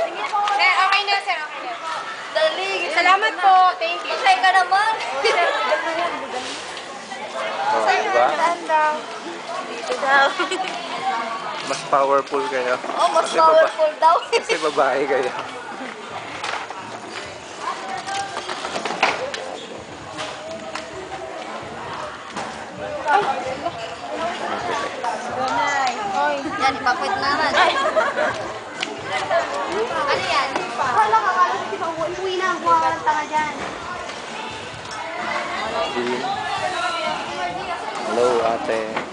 Okay na, sir. Okay na. Dali. Salamat po. Thank you. Pasay ka naman. Oh, diba? Saan daw? Dito daw. Mas powerful kayo. Oh, mas powerful daw. Kasi babae kayo. Hoy. Yan, ipapit naman. Ano yan? Kala ka, kala ko pinauwi na ang buwan ng tanga dyan. Hello, ate.